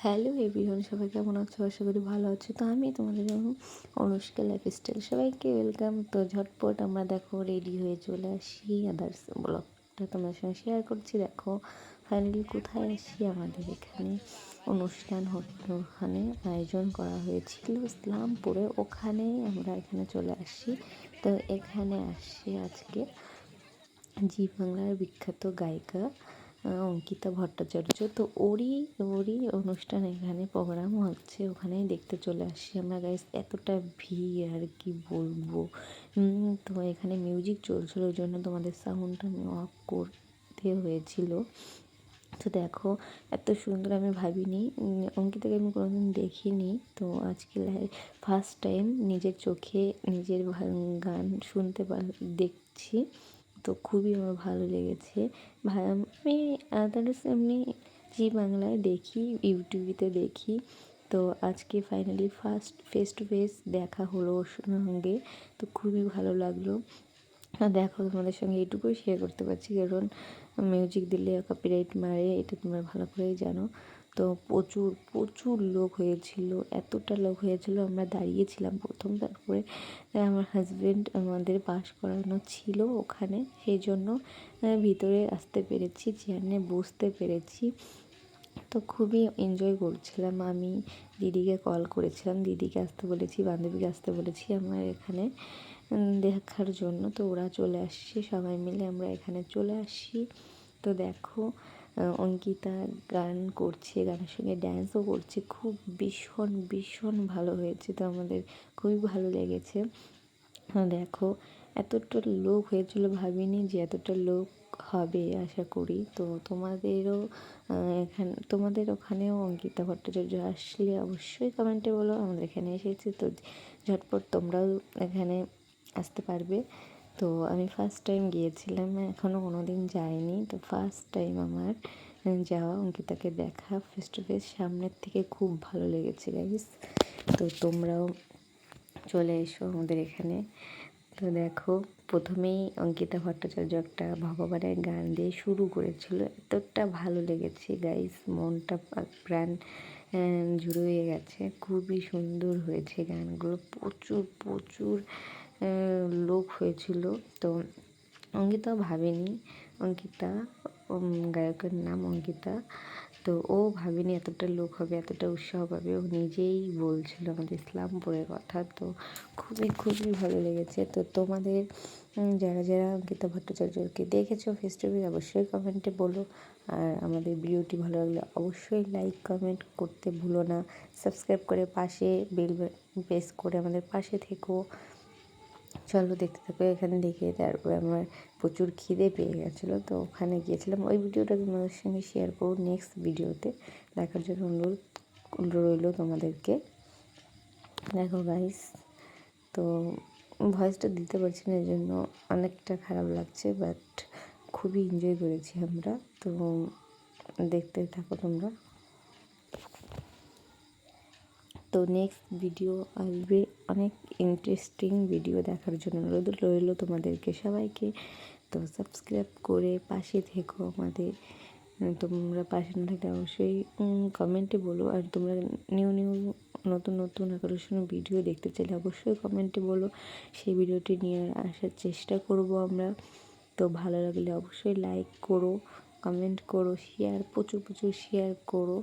Hello everyone, সবাই কেমন আছো? আশা করি ভালো আছো। তো আমি তোমাদের জন্য অনুষ্কা লাইফস্টাইল সবাইকে ওয়েলকাম। তো ঝটপট আমরা দেখো রেডি হয়ে চলে আসি, আদার্স ব্লগটা তোমাদের সঙ্গে শেয়ার করছি। দেখো ফাইনালি কোথায় আসি, আমাদের এখানে অনুষ্ঠান ওখানে আয়োজন করা হয়েছিল ইসলামপুরে, ওখানেই আমরা এখানে চলে আসি। তো এখানে আসছি আজকে জি বাংলার বিখ্যাত গায়িকা অঙ্কিতা ভট্টাচার্য। তো ওরই অনুষ্ঠান, এখানে প্রোগ্রাম হচ্ছে, ওখানেই দেখতে চলে আসছি আমরা গাইস। এতটা ভিড় আর কি বলবো। তো এখানে মিউজিক চলছিল, ওই জন্য তোমাদের সাউন্ডটা আমি অফ করতে হয়েছিল। তো দেখো এত সুন্দর আমি ভাবিনি, অঙ্কিতাকে আমি কোনোদিন দেখিনি। তো আজকে ফার্স্ট টাইম নিজের চোখে নিজের গান শুনতে দেখছি। তো খুবই আমার ভালো লেগেছে। আমি আদার্স এমনি জি বাংলায় দেখি, ইউটিউবেতে দেখি। তো আজকে finally first face to face দেখা হলো ওর সঙ্গে। তো খুবই ভালো লাগলো। দেখো তোমাদের সঙ্গে এটুকুই শেয়ার করতে পারছি, কারণ মিউজিক দিলে কপিরাইট মারে, এটা তোমরা ভালো করেই জানো। তো প্রচুর প্রচুর লোক হয়েছিল, এতটা লোক হয়েছিল আমরা দাঁড়িয়েছিলাম প্রথম। তারপরে আমার হাজব্যান্ড আমাদের পাস করানো ছিল ওখানে, সেই জন্য ভিতরে আসতে পেরেছি, চেয়ার নিয়ে বসতে পেরেছি। তো খুবই এনজয় করছিলাম। আমি দিদিকে কল করেছিলাম, দিদিকে আসতে বলেছি, বান্ধবীকে আসতে বলেছি আমার এখানে দেখার জন্য। তো ওরা চলে আসছে, সবাই মিলে আমরা এখানে চলে আসি। তো দেখো অঙ্কিতা গান করছে, গানের সঙ্গে ড্যান্সও করছে, খুব ভীষণ ভীষণ ভালো হয়েছে। তো আমাদের খুবই ভালো লেগেছে। দেখো এতটা লোক হয়েছিল, ভাবিনি যে এতটা লোক হবে, আশা করি। তো তোমাদেরও তোমাদের ওখানেও অঙ্কিতা ভট্টাচার্য আসলে অবশ্যই কমেন্টে বলো। আমাদের এখানে এসেছে, তো ঝটপট তোমরাও এখানে আসতে পারবে। তো আমি ফার্স্ট টাইম গিয়েছিলাম, এখনও কোনো দিন যাইনি। তো ফার্স্ট টাইম আমার যাওয়া, অঙ্কিতাকে দেখা ফেস টু ফেস সামনের থেকে, খুব ভালো লেগেছে গাইস। তো তোমরাও চলে এসো আমাদের এখানে। তো দেখো প্রথমেই অঙ্কিতা ভট্টাচার্য একটা ভগবানের গান দিয়ে শুরু করেছিল, এতটা ভালো লেগেছে গাইস, মনটা প্রাণ জুড়ে হয়ে গেছে। খুবই সুন্দর হয়েছে গানগুলো, প্রচুর প্রচুর লোক হয়েছিল। তো অঙ্কিতাও ভাবেনি, অঙ্কিতা গায়কের নাম অঙ্কিতা, তো ও ভাবেনি এতটা লোক হবে, এতটা উৎসাহ পাবে। ও নিজেই বলছিল আমাদের ইসলামপুরের কথা। তো খুবই খুবই ভালো লেগেছে। তো তোমাদের যারা যারা অঙ্কিতা ভট্টাচার্যকে দেখেছো ফেস টু ফেস, অবশ্যই কমেন্টে বলো। আর আমাদের ভিডিওটি ভালো লাগলে অবশ্যই লাইক কমেন্ট করতে ভুলো না। সাবস্ক্রাইব করে পাশে বেল প্রেস করে আমাদের পাশে থেকো। চলো দেখতে থাকো। এখানে দেখে তারপরে আমার প্রচুর খিদে পেয়ে গেছিলো, তো ওখানে গিয়েছিলাম। ওই ভিডিওটা তোমাদের সঙ্গে শেয়ার করবো নেক্সট ভিডিওতে, দেখার জন্য অনুরোধ রইল তোমাদেরকে। দেখো গাইস, তো ভয়েসটা দিতে পারছি না, এই জন্য অনেকটা খারাপ লাগছে, বাট খুবই এনজয় করেছি আমরা। তো দেখতে থাকো তোমরা। তো নেক্সট ভিডিও আসবে, অনেক ইন্টারেস্টিং ভিডিও দেখার জন্য অনুরোধ রইল তোমাদেরকে সবাইকে। তো সাবস্ক্রাইব করে পাশে থেকো আমাদের। তোমরা পাশে না থাকলে অবশ্যই কমেন্টে বলো। আর তোমরা নিউ নিউ নতুন নতুন আকর্ষণীয় ভিডিও দেখতে চাইলে অবশ্যই কমেন্টে বলো, সেই ভিডিওটি নিয়ে আসার চেষ্টা করব আমরা। তো ভালো লাগলে অবশ্যই লাইক করো, কমেন্ট করো, শেয়ার, প্রচুর প্রচুর শেয়ার করো।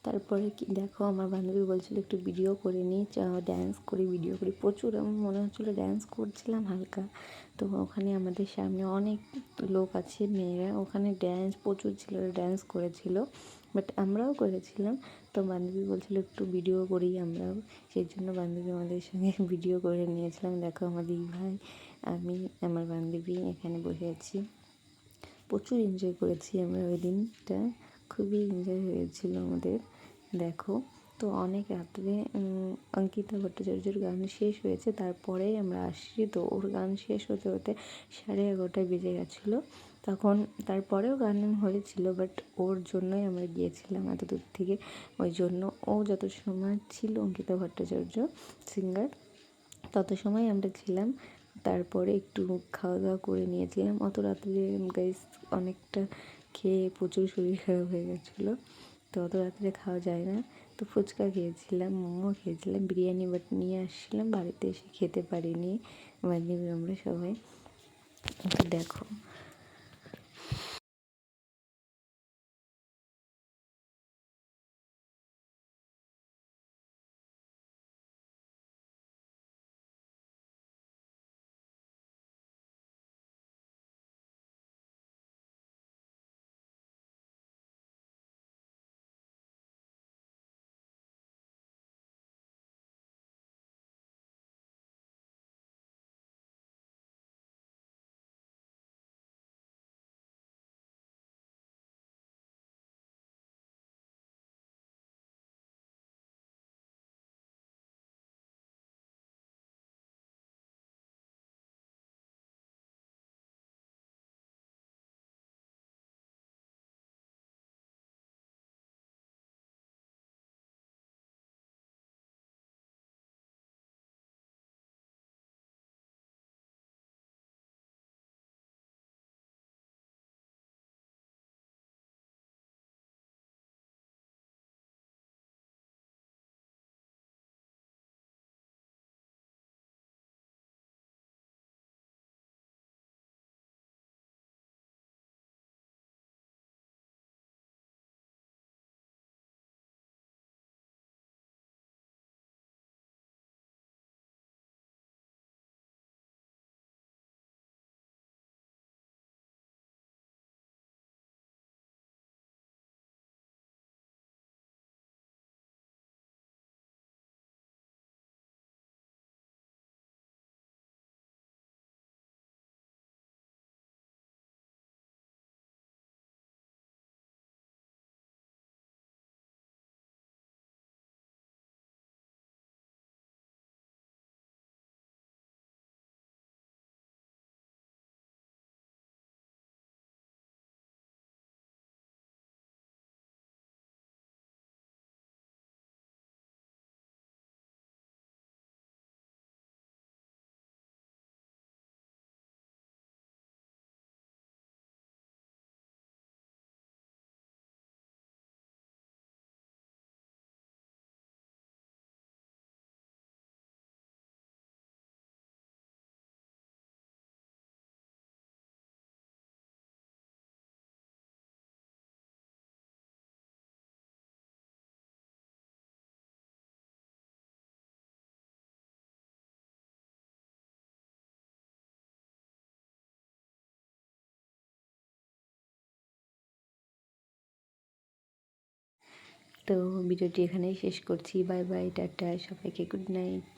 তারপরে কি দেখো, আমার বান্ধবী বলছিল একটু ভিডিও করে নিই, ড্যান্স করি, ভিডিও করি। প্রচুর আমার মনে হচ্ছিলো ড্যান্স করছিলাম হালকা। তো ওখানে আমাদের সামনে অনেক লোক আছে, মেয়েরা, ওখানে ড্যান্স প্রচুর ছেলেরা ড্যান্স করেছিল, বাট আমরাও করেছিলাম। তো বান্ধবী বলছিল একটু ভিডিও করি আমরাও, সেই জন্য বান্ধবী আমাদের সঙ্গে ভিডিও করে নিয়েছিলাম। দেখো আমার দিদি ভাই, আমি, আমার বান্ধবী এখানে বসে আছি। প্রচুর এনজয় করেছি আমরা ওই দিনটা, খুবই এনজয় হয়েছিল আমাদের। দেখো, তো অনেক রাত্রে অঙ্কিতা ভট্টাচার্যর গান শেষ হয়েছে, তারপরেই আমরা আসছি। তো ওর গান শেষ হতে হতে 11:30 বেজে গেছিলো তখন। তারপরেও গান হয়েছিল, বাট ওর জন্যই আমরা গিয়েছিলাম এত দূর থেকে। ওই জন্য ও যত সময় ছিল, অঙ্কিতা ভট্টাচার্য সিঙ্গার, তত সময় আমরা ছিলাম। তারপরে একটু খাওয়া দাওয়া করে নিয়েছিলাম। অত রাত্রে গাইস অনেকটা খেয়ে প্রচুর শরীর খারাপ হয়ে গেছিলো, তো অত রাত্রে খাওয়া যায় না। তো ফুচকা খেয়েছিলাম, মোমো খেয়েছিলাম, বিরিয়ানি বাট নিয়ে আসছিলাম, বাড়িতে এসে খেতে পারিনি বান্ধবী আমরা সবাই। তো দেখো, তো ভিডিওটি এখানেই শেষ করছি। বাই বাই, টাটা, সবাইকে গুড নাইট।